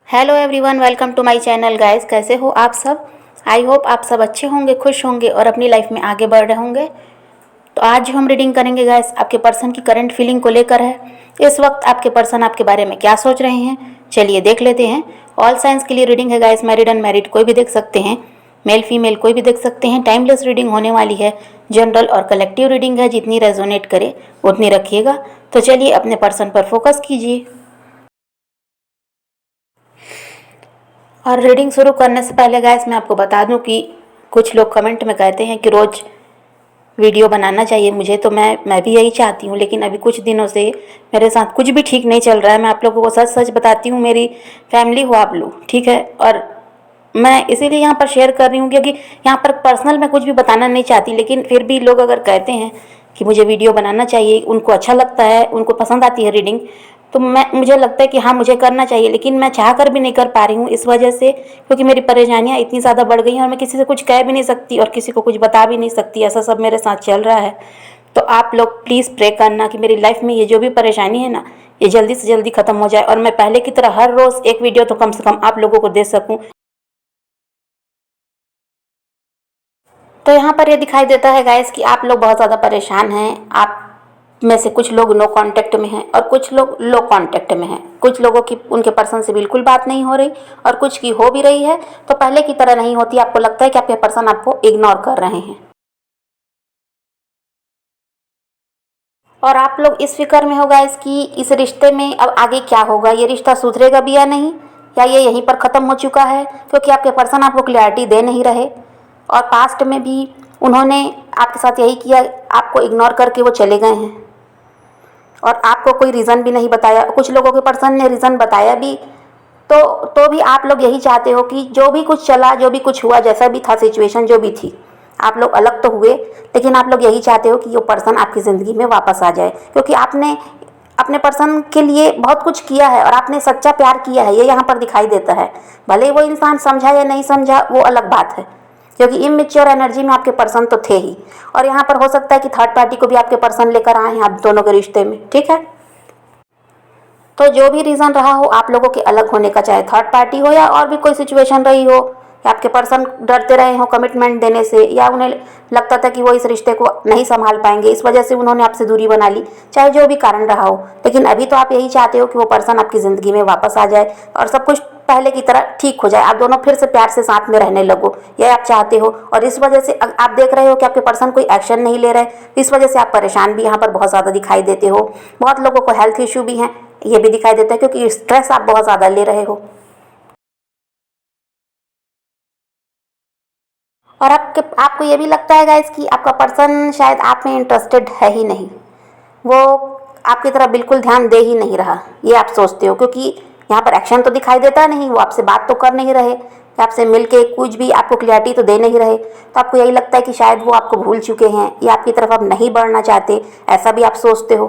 Hello everyone, welcome to my channel guys. कैसे हो आप सब? आई होप आप सब अच्छे होंगे, खुश होंगे और अपनी लाइफ में आगे बढ़ रहे होंगे। तो आज जो हम रीडिंग करेंगे गाइस, आपके पर्सन की करंट फीलिंग को लेकर है। इस वक्त आपके पर्सन आपके बारे में क्या सोच रहे हैं, चलिए देख लेते हैं। ऑल साइंस के लिए रीडिंग है गाइस, मैरिड अनमैरिड कोई भी देख सकते हैं, मेल फीमेल कोई भी देख सकते हैं। टाइमलेस रीडिंग होने वाली है, जनरल और कलेक्टिव रीडिंग है, जितनी रेजोनेट करे उतनी रखिएगा। तो चलिए अपने पर्सन पर फोकस कीजिए। और रीडिंग शुरू करने से पहले गाइस मैं आपको बता दूं कि कुछ लोग कमेंट में कहते हैं कि रोज़ वीडियो बनाना चाहिए मुझे, तो मैं भी यही चाहती हूँ। लेकिन अभी कुछ दिनों से मेरे साथ कुछ भी ठीक नहीं चल रहा है। मैं आप लोगों को सच सच बताती हूँ, मेरी फैमिली हो आप लोग, ठीक है। और मैं इसीलिए यहाँ पर शेयर कर रही हूँ क्योंकि यहाँ पर पर्सनल मैं कुछ भी बताना नहीं चाहती, लेकिन फिर भी लोग अगर कहते हैं कि मुझे वीडियो बनाना चाहिए, उनको अच्छा लगता है, उनको पसंद आती है रीडिंग, तो मुझे लगता है कि हाँ मुझे करना चाहिए। लेकिन मैं चाह कर भी नहीं कर पा रही हूँ इस वजह से, क्योंकि मेरी परेशानियाँ इतनी ज़्यादा बढ़ गई हैं और मैं किसी से कुछ कह भी नहीं सकती और किसी को कुछ बता भी नहीं सकती। ऐसा सब मेरे साथ चल रहा है। तो आप लोग प्लीज़ प्रे करना कि मेरी लाइफ में ये जो भी परेशानी है ना, ये जल्दी से जल्दी ख़त्म हो जाए और मैं पहले की तरह हर रोज़ एक वीडियो तो कम से कम आप लोगों को दे सकूँ। तो यहाँ पर ये दिखाई देता है गाइस कि आप लोग बहुत ज़्यादा परेशान हैं। आप में से कुछ लोग नो कांटेक्ट में हैं और कुछ लोग लो कांटेक्ट में हैं। कुछ लोगों की उनके पर्सन से बिल्कुल बात नहीं हो रही और कुछ की हो भी रही है तो पहले की तरह नहीं होती। आपको लगता है कि आपके पर्सन आपको इग्नोर कर रहे हैं और आप लोग इस फिक्र में हो गाइस कि इस रिश्ते में अब आगे क्या होगा, ये रिश्ता सुधरेगा भी या नहीं, या ये यहीं पर ख़त्म हो चुका है। क्योंकि आपके पर्सन आपको क्लैरिटी दे नहीं रहे और पास्ट में भी उन्होंने आपके साथ यही किया, आपको इग्नोर करके वो चले गए हैं और आपको कोई रीज़न भी नहीं बताया। कुछ लोगों के पर्सन ने रीज़न बताया भी, तो भी आप लोग यही चाहते हो कि जो भी कुछ चला, जो भी कुछ हुआ, जैसा भी था सिचुएशन जो भी थी, आप लोग अलग तो हुए, लेकिन आप लोग यही चाहते हो कि वो पर्सन आपकी ज़िंदगी में वापस आ जाए। क्योंकि आपने अपने पर्सन के लिए बहुत कुछ किया है और आपने सच्चा प्यार किया है, ये यहाँ पर दिखाई देता है। भले वो इंसान समझा या नहीं समझा वो अलग बात है, क्योंकि इमेच्योर एनर्जी में आपके पर्सन तो थे ही। और यहाँ पर हो सकता है कि थर्ड पार्टी को भी आपके पर्सन लेकर आए हैं आप दोनों के रिश्ते में, ठीक है। तो जो भी रीज़न रहा हो आप लोगों के अलग होने का, चाहे थर्ड पार्टी हो या और भी कोई सिचुएशन रही हो, या आपके पर्सन डरते रहे हो कमिटमेंट देने से, या उन्हें लगता था कि वो इस रिश्ते को नहीं संभाल पाएंगे, इस वजह से उन्होंने आपसे दूरी बना ली, चाहे जो भी कारण रहा हो। लेकिन अभी तो आप यही चाहते हो कि वो पर्सन आपकी ज़िंदगी में वापस आ जाए और सब कुछ पहले की तरह ठीक हो जाए, आप दोनों फिर से प्यार से साथ में रहने लगो, ये आप चाहते हो। और इस वजह से आप देख रहे हो कि आपके पर्सन कोई एक्शन नहीं ले रहे, इस वजह से आप परेशान भी यहाँ पर बहुत ज़्यादा दिखाई देते हो। बहुत लोगों को हेल्थ इशू भी हैं, ये भी दिखाई देता है, क्योंकि स्ट्रेस आप बहुत ज़्यादा ले रहे हो। और आपको ये भी लगता है गाइस कि आपका पर्सन शायद आप में इंटरेस्टेड है ही नहीं, वो आपकी तरफ बिल्कुल ध्यान दे ही नहीं रहा, ये आप सोचते हो। क्योंकि यहाँ पर एक्शन तो दिखाई देता नहीं, वो आपसे बात तो कर नहीं रहे, आपसे मिलके कुछ भी आपको क्लियरिटी तो दे नहीं रहे। तो आपको यही लगता है कि शायद वो आपको भूल चुके हैं या आपकी तरफ अब नहीं बढ़ना चाहते, ऐसा भी आप सोचते हो।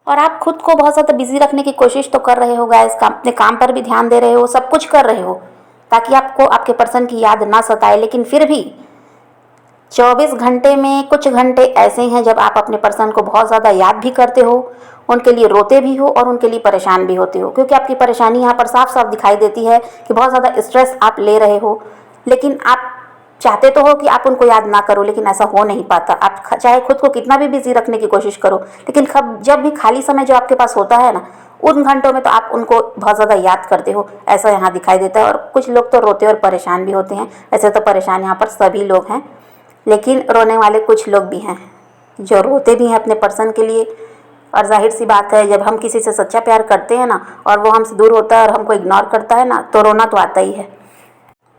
और आप खुद को बहुत ज़्यादा बिजी रखने की कोशिश तो कर रहे हो गाइस, अपने काम पर भी ध्यान दे रहे हो, सब कुछ कर रहे हो ताकि आपको आपके पर्सन की याद ना सताए। लेकिन फिर भी 24 घंटे में कुछ घंटे ऐसे हैं जब आप अपने पर्सन को बहुत ज़्यादा याद भी करते हो, उनके लिए रोते भी हो और उनके लिए परेशान भी होते हो। क्योंकि आपकी परेशानी यहाँ पर साफ साफ दिखाई देती है कि बहुत ज़्यादा स्ट्रेस आप ले रहे हो। लेकिन आप चाहते तो हो कि आप उनको याद ना करो, लेकिन ऐसा हो नहीं पाता। आप चाहे खुद को कितना भी बिजी रखने की कोशिश करो, लेकिन जब भी खाली समय जो आपके पास होता है ना, उन घंटों में तो आप उनको बहुत ज़्यादा याद करते हो, ऐसा यहाँ दिखाई देता है। और कुछ लोग तो रोते और परेशान भी होते हैं। ऐसे तो परेशान यहाँ पर सभी लोग हैं, लेकिन रोने वाले कुछ लोग भी हैं जो रोते भी हैं अपने पर्सन के लिए। और जाहिर सी बात है, जब हम किसी से सच्चा प्यार करते हैं ना और वो हमसे दूर होता है और हमको इग्नोर करता है ना, तो रोना तो आता ही है।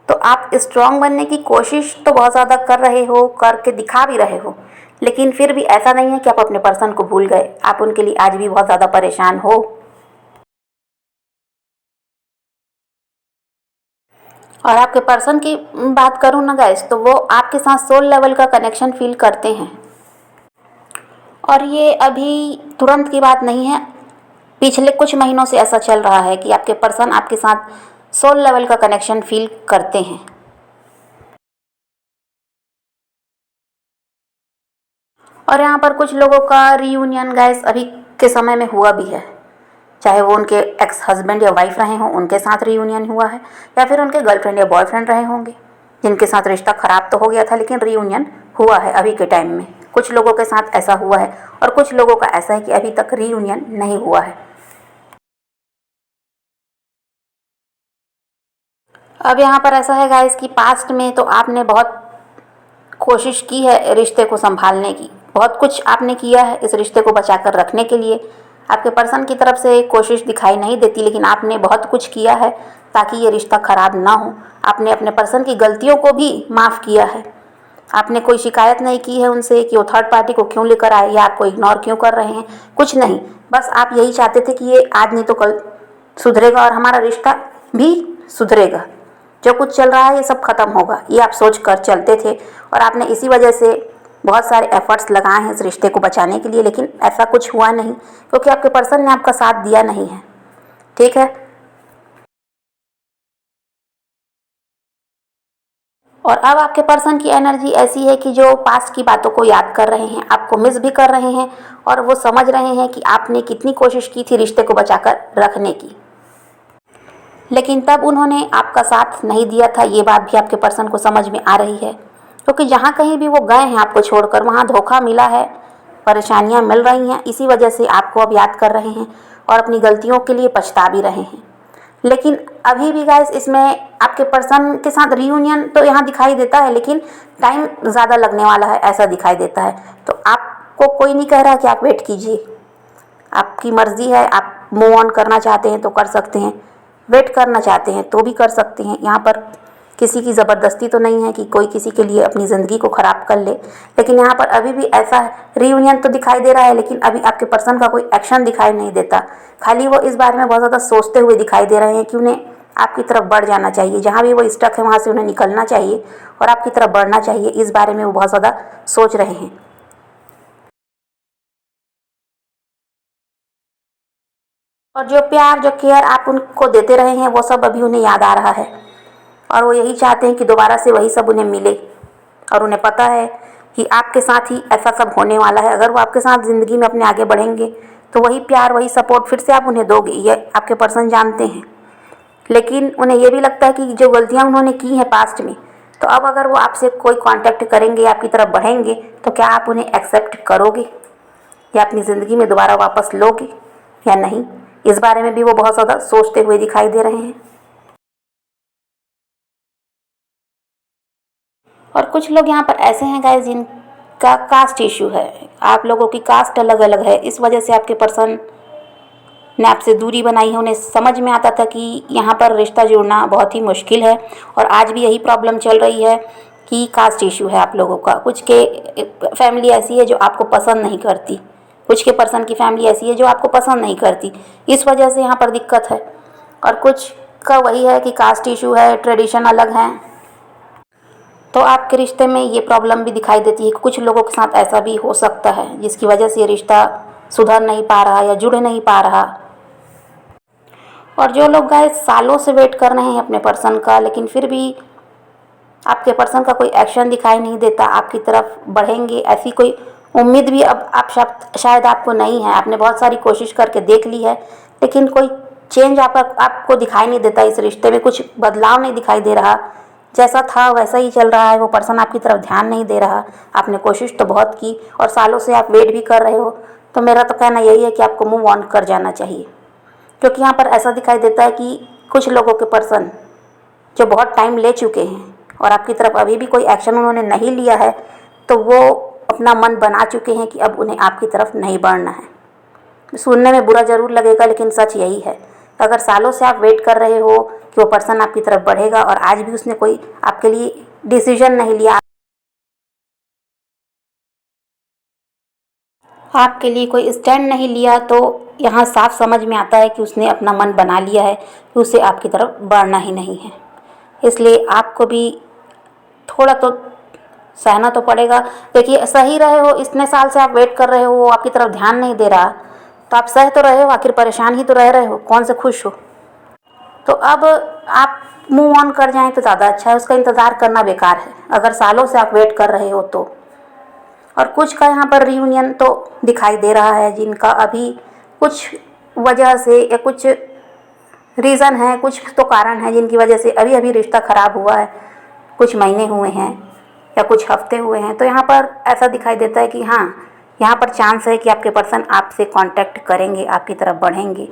तो आप स्ट्रांग बनने की कोशिश तो बहुत ज़्यादा कर रहे हो, करके दिखा भी रहे हो, लेकिन फिर भी ऐसा नहीं है कि आप अपने पर्सन को भूल गए, आप उनके लिए आज भी बहुत ज़्यादा परेशान हो। और आपके पर्सन की बात करूँ ना गाइस, तो वो आपके साथ सोल लेवल का कनेक्शन फील करते हैं। और ये अभी तुरंत की बात नहीं है, पिछले कुछ महीनों से ऐसा चल रहा है कि आपके पर्सन आपके साथ सोल लेवल का कनेक्शन फील करते हैं। और यहाँ पर कुछ लोगों का रीयूनियन गाइस अभी के समय में हुआ भी है, चाहे वो उनके एक्स हस्बैंड या वाइफ रहे हों, उनके साथ रीयूनियन हुआ है, या फिर उनके गर्लफ्रेंड या बॉयफ्रेंड रहे होंगे जिनके साथ रिश्ता ख़राब तो हो गया था लेकिन रीयूनियन हुआ है अभी के टाइम में। कुछ लोगों के साथ ऐसा हुआ है और कुछ लोगों का ऐसा है कि अभी तक रीयूनियन नहीं हुआ है। अब यहाँ पर ऐसा है गाइस कि पास्ट में तो आपने बहुत कोशिश की है रिश्ते को संभालने की, बहुत कुछ आपने किया है इस रिश्ते को बचा कर रखने के लिए। आपके पर्सन की तरफ से कोशिश दिखाई नहीं देती, लेकिन आपने बहुत कुछ किया है ताकि ये रिश्ता ख़राब ना हो। आपने अपने पर्सन की गलतियों को भी माफ़ किया है। आपने कोई शिकायत नहीं की है उनसे कि वो थर्ड पार्टी को क्यों लेकर आए या आपको इग्नोर क्यों कर रहे हैं, कुछ नहीं। बस आप यही चाहते थे कि ये आज नहीं तो कल सुधरेगा और हमारा रिश्ता भी सुधरेगा, जो कुछ चल रहा है ये सब खत्म होगा, ये आप सोच कर चलते थे। और आपने इसी वजह से बहुत सारे एफर्ट्स लगाए हैं इस रिश्ते को बचाने के लिए, लेकिन ऐसा कुछ हुआ नहीं क्योंकि आपके पर्सन ने आपका साथ दिया नहीं है। ठीक है, और अब आपके पर्सन की एनर्जी ऐसी है कि जो पास्ट की बातों को याद कर रहे हैं, आपको मिस भी कर रहे हैं और वो समझ रहे हैं कि आपने कितनी कोशिश की थी रिश्ते को बचाकर रखने की, लेकिन तब उन्होंने आपका साथ नहीं दिया था। ये बात भी आपके पर्सन को समझ में आ रही है क्योंकि जहाँ कहीं भी वो गए हैं आपको छोड़कर, वहाँ धोखा मिला है, परेशानियाँ मिल रही हैं, इसी वजह से आपको अब याद कर रहे हैं और अपनी गलतियों के लिए पछता भी रहे हैं। लेकिन अभी भी गाइस इसमें आपके पर्सन के साथ रीयूनियन तो यहाँ दिखाई देता है, लेकिन टाइम ज़्यादा लगने वाला है ऐसा दिखाई देता है। तो आपको कोई नहीं कह रहा कि आप वेट कीजिए, आपकी मर्ज़ी है, आप मूव ऑन करना चाहते हैं तो कर सकते हैं, वेट करना चाहते हैं तो भी कर सकते हैं। यहाँ पर किसी की ज़बरदस्ती तो नहीं है कि कोई किसी के लिए अपनी ज़िंदगी को ख़राब कर ले, लेकिन यहाँ पर अभी भी ऐसा है, रीयूनियन तो दिखाई दे रहा है लेकिन अभी आपके पर्सन का कोई एक्शन दिखाई नहीं देता। खाली वो इस बारे में बहुत ज़्यादा सोचते हुए दिखाई दे रहे हैं कि उन्हें आपकी तरफ बढ़ जाना चाहिए, जहाँ भी वो स्टक है वहाँ से उन्हें निकलना चाहिए और आपकी तरफ बढ़ना चाहिए, इस बारे में वो बहुत ज़्यादा सोच रहे हैं। और जो प्यार जो केयर आप उनको देते रहे हैं वो सब अभी उन्हें याद आ रहा है और वो यही चाहते हैं कि दोबारा से वही सब उन्हें मिले। और उन्हें पता है कि आपके साथ ही ऐसा सब होने वाला है, अगर वो आपके साथ ज़िंदगी में अपने आगे बढ़ेंगे तो वही प्यार वही सपोर्ट फिर से आप उन्हें दोगे, ये आपके पर्सन जानते हैं। लेकिन उन्हें ये भी लगता है कि जो गलतियाँ उन्होंने की हैं पास्ट में, तो अब अगर वो आपसे कोई कांटेक्ट करेंगे, आपकी तरफ बढ़ेंगे, तो क्या आप उन्हें एक्सेप्ट करोगे या अपनी ज़िंदगी में दोबारा वापस लोगे या नहीं, इस बारे में भी वो बहुत ज़्यादा सोचते हुए दिखाई दे रहे हैं। और कुछ लोग यहाँ पर ऐसे हैं गाइस जिनका कास्ट इशू है, आप लोगों की कास्ट अलग अलग है, इस वजह से आपके पर्सन ने आपसे दूरी बनाई है। उन्हें समझ में आता था कि यहाँ पर रिश्ता जुड़ना बहुत ही मुश्किल है और आज भी यही प्रॉब्लम चल रही है कि कास्ट इशू है आप लोगों का। कुछ के फैमिली ऐसी है जो आपको पसंद नहीं करती, कुछ के पर्सन की फैमिली ऐसी है जो आपको पसंद नहीं करती, इस वजह से यहाँ पर दिक्कत है। और कुछ का वही है कि कास्ट इशू है, ट्रेडिशन अलग हैं, तो आपके रिश्ते में ये प्रॉब्लम भी दिखाई देती है। कुछ लोगों के साथ ऐसा भी हो सकता है जिसकी वजह से ये रिश्ता सुधर नहीं पा रहा या जुड़ नहीं पा रहा। और जो लोग गाइस सालों से वेट कर रहे हैं अपने पर्सन का, लेकिन फिर भी आपके पर्सन का कोई एक्शन दिखाई नहीं देता, आपकी तरफ बढ़ेंगे ऐसी कोई उम्मीद भी अब आप शायद आपको नहीं है। आपने बहुत सारी कोशिश करके देख ली है लेकिन कोई चेंज आपको दिखाई नहीं देता, इस रिश्ते में कुछ बदलाव नहीं दिखाई दे रहा, जैसा था वैसा ही चल रहा है। वो पर्सन आपकी तरफ ध्यान नहीं दे रहा। आपने कोशिश तो बहुत की और सालों से आप वेट भी कर रहे हो, तो मेरा तो कहना यही है कि आपको मूव ऑन कर जाना चाहिए, क्योंकि यहाँ पर ऐसा दिखाई देता है कि कुछ लोगों के पर्सन जो बहुत टाइम ले चुके हैं और आपकी तरफ अभी भी कोई एक्शन उन्होंने नहीं लिया है, तो वो अपना मन बना चुके हैं कि अब उन्हें आपकी तरफ नहीं बढ़ना है। सुनने में बुरा ज़रूर लगेगा लेकिन सच यही है। अगर सालों से आप वेट कर रहे हो कि वो पर्सन आपकी तरफ बढ़ेगा और आज भी उसने कोई आपके लिए डिसीजन नहीं लिया, आपके लिए कोई स्टैंड नहीं लिया, तो यहाँ साफ समझ में आता है कि उसने अपना मन बना लिया है कि उसे आपकी तरफ बढ़ना ही नहीं है। इसलिए आपको भी थोड़ा तो सहना तो पड़ेगा। देखिए, सही रहे हो, इतने साल से आप वेट कर रहे हो, वो आपकी तरफ ध्यान नहीं दे रहा, तो आप सह तो रहे हो, आखिर परेशान ही तो रह रहे हो, कौन से खुश हो। तो अब आप मूव ऑन कर जाएं तो ज़्यादा अच्छा है, उसका इंतज़ार करना बेकार है अगर सालों से आप वेट कर रहे हो तो। और कुछ का यहाँ पर रीयूनियन तो दिखाई दे रहा है जिनका अभी कुछ वजह से या कुछ रीज़न है, कुछ तो कारण है जिनकी वजह से अभी अभी रिश्ता ख़राब हुआ है, कुछ महीने हुए हैं या कुछ हफ्ते हुए हैं, तो यहाँ पर ऐसा दिखाई देता है कि हाँ, यहाँ पर चांस है कि आपके पर्सन आपसे कांटेक्ट करेंगे, आपकी तरफ बढ़ेंगे,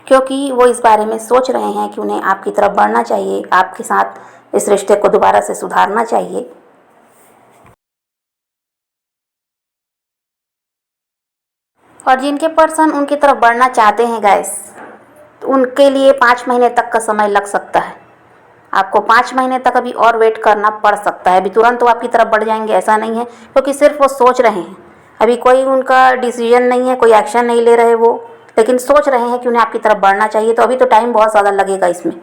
क्योंकि वो इस बारे में सोच रहे हैं कि उन्हें आपकी तरफ बढ़ना चाहिए, आपके साथ इस रिश्ते को दोबारा से सुधारना चाहिए। और जिनके पर्सन उनकी तरफ बढ़ना चाहते हैं गाइस, तो उनके लिए 5 महीने तक का समय लग सकता है। आपको 5 महीने तक अभी और वेट करना पड़ सकता है। अभी तुरंत तो आपकी तरफ बढ़ जाएंगे ऐसा नहीं है, क्योंकि सिर्फ वो सोच रहे हैं, अभी कोई उनका डिसीजन नहीं है, कोई एक्शन नहीं ले रहे वो, लेकिन सोच रहे हैं कि उन्हें आपकी तरफ बढ़ना चाहिए। तो अभी तो टाइम बहुत ज़्यादा लगेगा इसमें,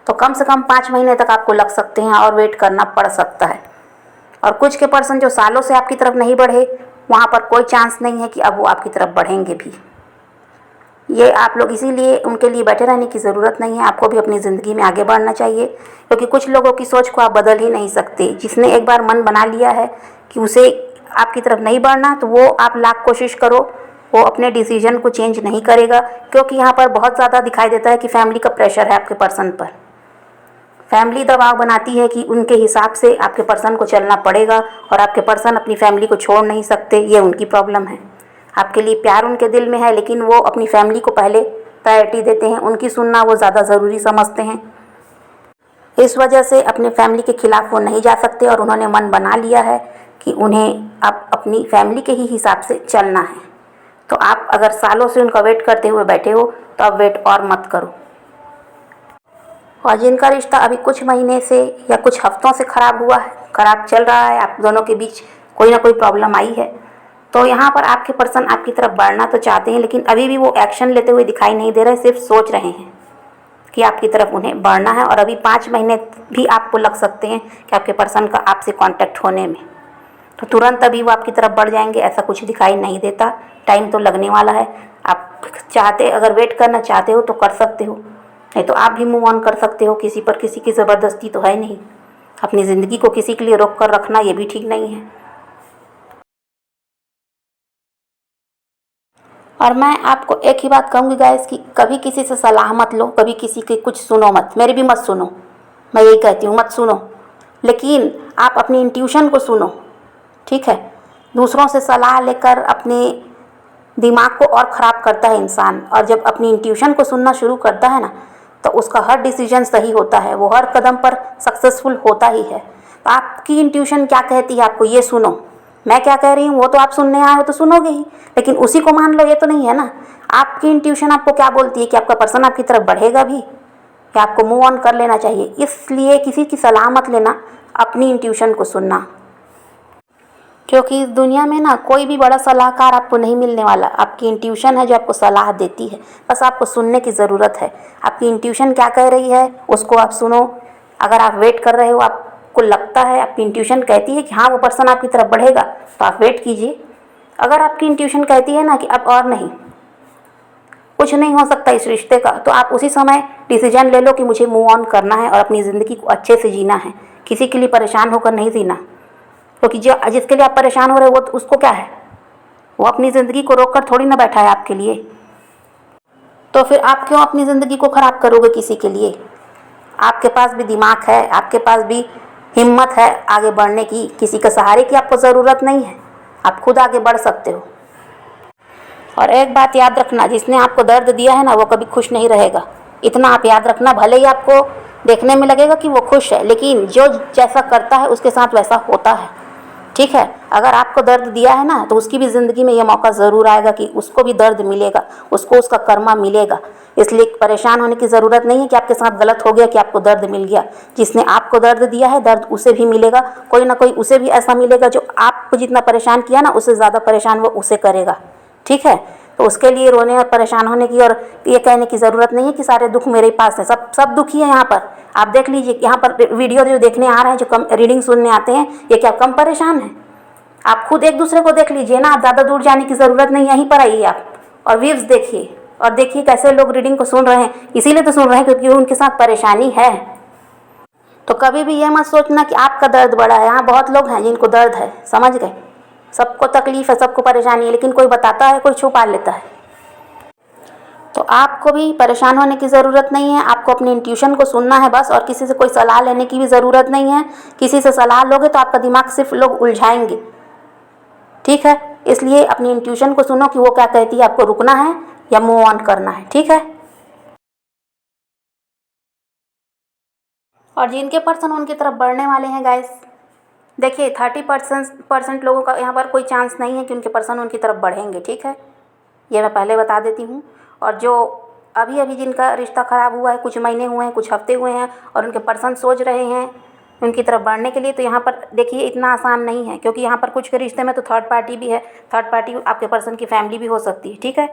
तो कम से कम 5 महीने तक आपको लग सकते हैं और वेट करना पड़ सकता है। और कुछ के पर्सन जो सालों से आपकी तरफ नहीं बढ़े, वहाँ पर कोई चांस नहीं है कि अब वो आपकी तरफ बढ़ेंगे भी। ये आप लोग इसीलिए उनके लिए बैठे रहने की ज़रूरत नहीं है, आपको भी अपनी ज़िंदगी में आगे बढ़ना चाहिए, क्योंकि कुछ लोगों की सोच को आप बदल ही नहीं सकते। जिसने एक बार मन बना लिया है कि उसे आपकी तरफ नहीं बढ़ना, तो वो आप लाख कोशिश करो, वो अपने डिसीजन को चेंज नहीं करेगा, क्योंकि यहाँ पर बहुत ज़्यादा दिखाई देता है कि फैमिली का प्रेशर है आपके पर्सन पर। फैमिली दबाव बनाती है कि उनके हिसाब से आपके पर्सन को चलना पड़ेगा, और आपके पर्सन अपनी फैमिली को छोड़ नहीं सकते, ये उनकी प्रॉब्लम है। आपके लिए प्यार उनके दिल में है, लेकिन वो अपनी फैमिली को पहले प्रायोरिटी देते हैं, उनकी सुनना वो ज़्यादा ज़रूरी समझते हैं। इस वजह से अपने फैमिली के खिलाफ वो नहीं जा सकते, और उन्होंने मन बना लिया है कि उन्हें अब अपनी फैमिली के ही हिसाब से चलना है। तो आप अगर सालों से उनका वेट करते हुए बैठे हो, तो अब वेट और मत करो। और जिनका रिश्ता अभी कुछ महीने से या कुछ हफ्तों से ख़राब हुआ है, ख़राब चल रहा है, आप दोनों के बीच कोई ना कोई प्रॉब्लम आई है, तो यहाँ पर आपके पर्सन आपकी तरफ बढ़ना तो चाहते हैं, लेकिन अभी भी वो एक्शन लेते हुए दिखाई नहीं दे रहे, सिर्फ सोच रहे हैं कि आपकी तरफ उन्हें बढ़ना है। और अभी 5 महीने भी आपको लग सकते हैं कि आपके पर्सन का आपसे कांटेक्ट होने में, तो तुरंत अभी वो आपकी तरफ बढ़ जाएंगे ऐसा कुछ दिखाई नहीं देता। टाइम तो लगने वाला है। आप चाहते, अगर वेट करना चाहते हो तो कर सकते हो, नहीं तो आप भी मूव ऑन कर सकते हो। किसी पर किसी की ज़बरदस्ती तो है नहीं। अपनी ज़िंदगी को किसी के लिए रोक कर रखना ये भी ठीक नहीं है। और मैं आपको एक ही बात कहूँगी गाइस कि कभी किसी से सलाह मत लो, कभी किसी की कुछ सुनो मत, मेरी भी मत सुनो। मैं यही कहती हूँ, मत सुनो, लेकिन आप अपनी इंट्यूशन को सुनो, ठीक है। दूसरों से सलाह लेकर अपने दिमाग को और ख़राब करता है इंसान, और जब अपनी इंट्यूशन को सुनना शुरू करता है ना, तो उसका हर डिसीजन सही होता है, वो हर कदम पर सक्सेसफुल होता ही है। तो आपकी इंट्यूशन क्या कहती है आपको ये सुनो। मैं क्या कह रही हूँ वो तो आप सुनने आए हो तो सुनोगे ही, लेकिन उसी को मान लो ये तो नहीं है ना। आपकी इंट्यूशन आपको क्या बोलती है कि आपका पर्सन आपकी तरफ बढ़ेगा भी, या आपको मूव ऑन कर लेना चाहिए। इसलिए किसी की सलाह मत लेना, अपनी इंट्यूशन को सुनना, क्योंकि इस दुनिया में ना कोई भी बड़ा सलाहकार आपको नहीं मिलने वाला। आपकी इंट्यूशन है जो आपको सलाह देती है, बस आपको सुनने की ज़रूरत है। आपकी इंट्यूशन क्या कह रही है उसको आप सुनो। अगर आप वेट कर रहे हो, आपको लगता है, आपकी इंट्यूशन कहती है कि हाँ वो पर्सन आपकी तरफ बढ़ेगा, तो आप वेट कीजिए। अगर आपकी इंट्यूशन कहती है ना कि अब और नहीं, कुछ नहीं हो सकता इस रिश्ते का, तो आप उसी समय डिसीजन ले लो कि मुझे मूव ऑन करना है और अपनी ज़िंदगी को अच्छे से जीना है, किसी के लिए परेशान होकर नहीं जीना। क्योंकि जो जिसके लिए आप परेशान हो रहे हो वो तो उसको क्या है, वो अपनी ज़िंदगी को रोक कर थोड़ी ना बैठा है आपके लिए। तो फिर आप क्यों अपनी ज़िंदगी को ख़राब करोगे किसी के लिए। आपके पास भी दिमाग है, आपके पास भी हिम्मत है आगे बढ़ने की, किसी के सहारे की आपको ज़रूरत नहीं है, आप खुद आगे बढ़ सकते हो। और एक बात याद रखना, जिसने आपको दर्द दिया है ना वो कभी खुश नहीं रहेगा, इतना आप याद रखना। भले ही आपको देखने में लगेगा कि वो खुश है, लेकिन जो जैसा करता है उसके साथ वैसा होता है, ठीक है। अगर आपको दर्द दिया है ना, तो उसकी भी ज़िंदगी में ये मौका ज़रूर आएगा कि उसको भी दर्द मिलेगा, उसको उसका कर्मा मिलेगा। इसलिए परेशान होने की ज़रूरत नहीं है कि आपके साथ गलत हो गया, कि आपको दर्द मिल गया। जिसने आपको दर्द दिया है, दर्द उसे भी मिलेगा, कोई ना कोई उसे भी ऐसा मिलेगा जो आपको जितना परेशान किया ना, उससे ज़्यादा परेशान वो उसे करेगा, ठीक है। तो उसके लिए रोने और परेशान होने की और ये कहने की ज़रूरत नहीं है कि सारे दुख मेरे पास है। सब दुखी है यहाँ पर। आप देख लीजिए, यहाँ पर वीडियो जो देखने आ रहे हैं, जो कम रीडिंग सुनने आते हैं, ये क्या कम परेशान है। आप खुद एक दूसरे को देख लीजिए ना, आप ज़्यादा दूर जाने की ज़रूरत नहीं, यहीं पर आइए आप और व्यूज़ देखिए, और देखिए कैसे लोग रीडिंग को सुन रहे हैं। इसीलिए तो सुन रहे हैं क्योंकि उनके साथ परेशानी है। तो कभी भी ये मत सोचना कि आपका दर्द बड़ा है। यहाँ बहुत लोग हैं जिनको दर्द है, समझ गए। सबको तकलीफ है, सबको परेशानी है, लेकिन कोई बताता है, कोई छुपा लेता है। तो आपको भी परेशान होने की ज़रूरत नहीं है, आपको अपनी इंट्यूशन को सुनना है बस, और किसी से कोई सलाह लेने की भी ज़रूरत नहीं है। किसी से सलाह लोगे तो आपका दिमाग सिर्फ लोग उलझाएंगे, ठीक है। इसलिए अपनी इंट्यूशन को सुनो कि वो क्या कहती है, आपको रुकना है या मूव ऑन करना है, ठीक है। और जिनके पर्सन उनकी तरफ बढ़ने वाले हैं गाइस, देखिए 30% लोगों का यहाँ पर कोई चांस नहीं है कि उनके पर्सन उनकी तरफ बढ़ेंगे, ठीक है। ये मैं पहले बता देती हूँ। और जो अभी अभी जिनका रिश्ता ख़राब हुआ है, कुछ महीने हुए हैं, कुछ हफ्ते हुए हैं, और उनके पर्सन सोच रहे हैं उनकी तरफ बढ़ने के लिए, तो यहाँ पर देखिए इतना आसान नहीं है, क्योंकि यहाँ पर कुछ के रिश्ते में तो थर्ड पार्टी भी है। थर्ड पार्टी आपके पर्सन की फैमिली भी हो सकती है, ठीक है।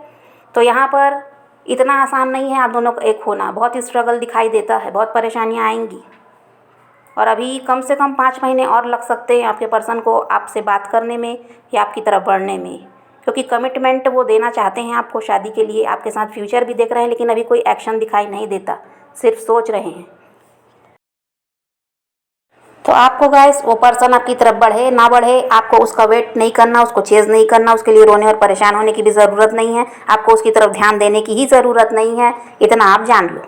तो यहाँ पर इतना आसान नहीं है आप दोनों का एक होना, बहुत ही स्ट्रगल दिखाई देता है, बहुत परेशानियाँ आएंगी। और अभी कम से कम 5 महीने और लग सकते हैं आपके पर्सन को आपसे बात करने में या आपकी तरफ बढ़ने में, क्योंकि कमिटमेंट वो देना चाहते हैं आपको शादी के लिए, आपके साथ फ्यूचर भी देख रहे हैं, लेकिन अभी कोई एक्शन दिखाई नहीं देता, सिर्फ सोच रहे हैं। तो आपको गाइस वो पर्सन आपकी तरफ बढ़े ना बढ़े, आपको उसका वेट नहीं करना, उसको चेज़ नहीं करना, उसके लिए रोने और परेशान होने की भी ज़रूरत नहीं है, आपको उसकी तरफ ध्यान देने की ही ज़रूरत नहीं है, इतना आप जान लो।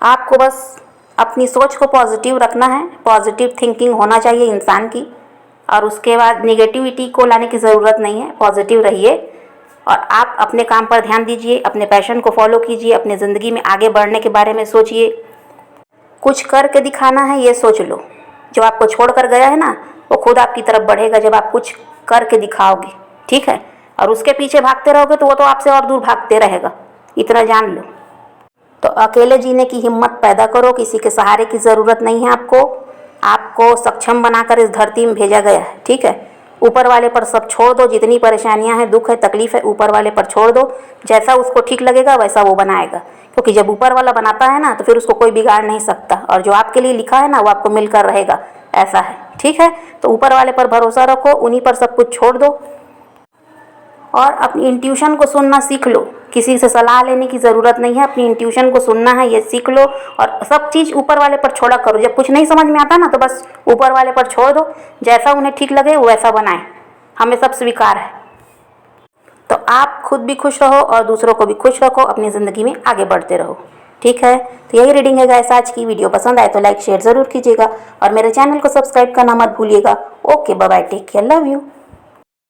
आपको बस अपनी सोच को पॉजिटिव रखना है, पॉजिटिव थिंकिंग होना चाहिए इंसान की, और उसके बाद नेगेटिविटी को लाने की ज़रूरत नहीं है, पॉजिटिव रहिए। और आप अपने काम पर ध्यान दीजिए, अपने पैशन को फॉलो कीजिए, अपने ज़िंदगी में आगे बढ़ने के बारे में सोचिए। कुछ करके दिखाना है, ये सोच लो। जो आपको छोड़ कर गया है ना, वो खुद आपकी तरफ बढ़ेगा जब आप कुछ करके दिखाओगे, ठीक है। और उसके पीछे भागते रहोगे तो वो तो आपसे और दूर भागते रहेगा, इतना जान लो। तो अकेले जीने की हिम्मत पैदा करो, किसी के सहारे की ज़रूरत नहीं है आपको सक्षम बनाकर इस धरती में भेजा गया है, ठीक है। ऊपर वाले पर सब छोड़ दो, जितनी परेशानियां हैं, दुख है, तकलीफ़ है, ऊपर वाले पर छोड़ दो। जैसा उसको ठीक लगेगा वैसा वो बनाएगा, क्योंकि जब ऊपर वाला बनाता है ना तो फिर उसको कोई बिगाड़ नहीं सकता, और जो आपके लिए लिखा है ना वो आपको मिलकर रहेगा, ऐसा है, ठीक है। तो ऊपर वाले पर भरोसा रखो, उन्हीं पर सब कुछ छोड़ दो, और अपनी इंट्यूशन को सुनना सीख लो। किसी से सलाह लेने की ज़रूरत नहीं है, अपनी इंट्यूशन को सुनना है, ये सीख लो। और सब चीज़ ऊपर वाले पर छोड़ा करो, जब कुछ नहीं समझ में आता ना तो बस ऊपर वाले पर छोड़ दो, जैसा उन्हें ठीक लगे वैसा बनाएं, हमें सब स्वीकार है। तो आप खुद भी खुश रहो और दूसरों को भी खुश रखो, अपनी ज़िंदगी में आगे बढ़ते रहो, ठीक है। तो यही रीडिंग है गाइस आज की। वीडियो पसंद आए तो लाइक शेयर ज़रूर कीजिएगा, और मेरे चैनल को सब्सक्राइब करना मत भूलिएगा। Okay, bye bye, take care, love you.